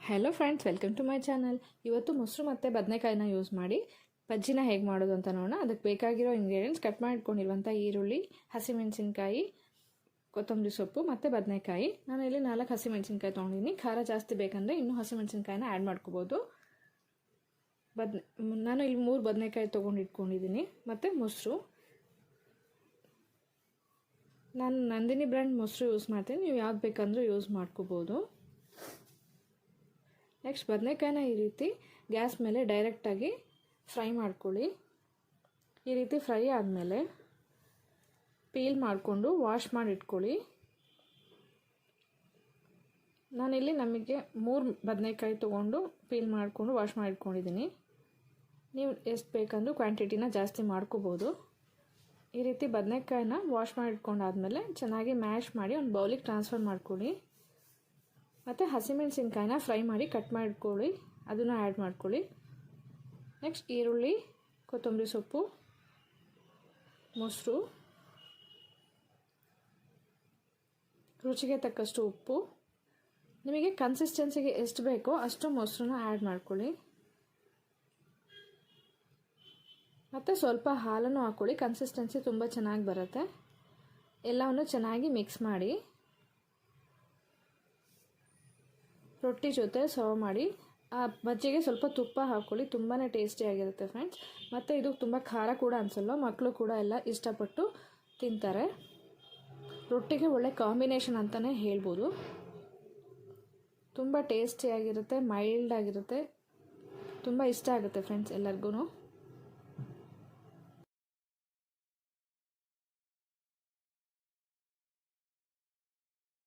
Hello friends, welcome to my channel. ಇವತ್ತು ಮೊಸರು ಮತ್ತು ಬದನೆಕಾಯಿನ ಯೂಸ್ ಮಾಡಿ ಬಜ್ಜಿನ ಹೇಗೆ ಮಾಡೋದು ಅಂತ ನೋಡೋಣ. ಅದಕ್ಕೆ ಬೇಕಾಗಿರೋ ಇಂಗ್ರೀಡಿಯೆಂಟ್ಸ್: ಕಟ್ ಮಾಡಿಟ್ಕೊಂಡಿರುವಂಥ ಈರುಳ್ಳಿ, ಹಸಿಮೆಣಸಿನ್ಕಾಯಿ, ಕೊತ್ತಂಬರಿ ಸೊಪ್ಪು ಮತ್ತು ಬದನೆಕಾಯಿ. ನಾನು ಇಲ್ಲಿ 4 ಹಸಿಮೆಣಸಿನ್ಕಾಯಿ ತೊಗೊಂಡಿದ್ದೀನಿ. ಖಾರ ಜಾಸ್ತಿ ಬೇಕಂದರೆ ಇನ್ನೂ ಹಸಿಮೆಣಸಿನ್ಕಾಯಿನ ಆ್ಯಡ್ ಮಾಡ್ಕೋಬೋದು. ನಾನು ಇಲ್ಲಿ 3 ಬದನೆಕಾಯಿ ತೊಗೊಂಡಿಟ್ಕೊಂಡಿದ್ದೀನಿ. ಮತ್ತು ಮೊಸರು, ನಾನು ನಂದಿನಿ ಬ್ರ್ಯಾಂಡ್ ಮೊಸರು ಯೂಸ್ ಮಾಡ್ತೀನಿ. ನೀವು ಯಾವ್ದು ಬೇಕಂದ್ರೂ ಯೂಸ್ ಮಾಡ್ಕೋಬೋದು. ನೆಕ್ಸ್ಟ್ ಬದನೆಕಾಯಿನ ಈ ರೀತಿ ಗ್ಯಾಸ್ ಮೇಲೆ ಡೈರೆಕ್ಟಾಗಿ ಫ್ರೈ ಮಾಡ್ಕೊಳ್ಳಿ. ಈ ರೀತಿ ಫ್ರೈ ಆದಮೇಲೆ ಪೀಲ್ ಮಾಡಿಕೊಂಡು ವಾಶ್ ಮಾಡಿ ಇಟ್ಕೊಳ್ಳಿ. ನಾನಿಲ್ಲಿ ನಮಗೆ 3 ಬದನೆಕಾಯಿ ತೊಗೊಂಡು ಪೀಲ್ ಮಾಡಿಕೊಂಡು ವಾಶ್ ಮಾಡಿ ಇಟ್ಕೊಂಡಿದ್ದೀನಿ. ನೀವು ಎಷ್ಟು ಬೇಕಂದ್ರೂ ಕ್ವಾಂಟಿಟಿನ ಜಾಸ್ತಿ ಮಾಡ್ಕೋಬೋದು. ಈ ರೀತಿ ಬದನೆಕಾಯಿನ ವಾಶ್ ಮಾಡಿ ಇಟ್ಕೊಂಡಾದ್ಮೇಲೆ ಚೆನ್ನಾಗಿ ಮ್ಯಾಶ್ ಮಾಡಿ ಒಂದು ಬೌಲಿಗೆ ಟ್ರಾನ್ಸ್ಫರ್ ಮಾಡ್ಕೊಳ್ಳಿ. ಮತ್ತು ಹಸಿಮೆಣಸಿನ್ಕಾಯಿನ ಫ್ರೈ ಮಾಡಿ ಕಟ್ ಮಾಡಿಟ್ಕೊಳ್ಳಿ, ಅದನ್ನು ಆ್ಯಡ್ ಮಾಡ್ಕೊಳ್ಳಿ. ನೆಕ್ಸ್ಟ್ ಈರುಳ್ಳಿ, ಕೊತ್ತಂಬರಿ ಸೊಪ್ಪು, ಮೊಸರು, ರುಚಿಗೆ ತಕ್ಕಷ್ಟು ಉಪ್ಪು. ನಿಮಗೆ ಕನ್ಸಿಸ್ಟೆನ್ಸಿಗೆ ಎಷ್ಟು ಬೇಕೋ ಅಷ್ಟು ಮೊಸರನ್ನ ಆ್ಯಡ್ ಮಾಡ್ಕೊಳ್ಳಿ. ಮತ್ತು ಸ್ವಲ್ಪ ಹಾಲನ್ನು ಹಾಕ್ಕೊಳ್ಳಿ, ಕನ್ಸಿಸ್ಟೆನ್ಸಿ ತುಂಬ ಚೆನ್ನಾಗಿ ಬರುತ್ತೆ. ಎಲ್ಲವನ್ನು ಚೆನ್ನಾಗಿ ಮಿಕ್ಸ್ ಮಾಡಿ ರೊಟ್ಟಿ ಜೊತೆ ಸರ್ವ್ ಮಾಡಿ. ಆ ಬಜ್ಜಿಗೆ ಸ್ವಲ್ಪ ತುಪ್ಪ ಹಾಕ್ಕೊಳ್ಳಿ, ತುಂಬಾ ಟೇಸ್ಟಿಯಾಗಿರುತ್ತೆ ಫ್ರೆಂಡ್ಸ್. ಮತ್ತು ಇದು ತುಂಬ ಖಾರ ಕೂಡ ಅನಿಸಲ್ಲ, ಮಕ್ಕಳು ಕೂಡ ಎಲ್ಲ ಇಷ್ಟಪಟ್ಟು ತಿಂತಾರೆ. ರೊಟ್ಟಿಗೆ ಒಳ್ಳೆ ಕಾಂಬಿನೇಷನ್ ಅಂತಲೇ ಹೇಳ್ಬೋದು. ತುಂಬ ಟೇಸ್ಟಿಯಾಗಿರುತ್ತೆ, ಮೈಲ್ಡ್ ಆಗಿರುತ್ತೆ, ತುಂಬ ಇಷ್ಟ ಆಗುತ್ತೆ ಫ್ರೆಂಡ್ಸ್ ಎಲ್ಲರಿಗೂ.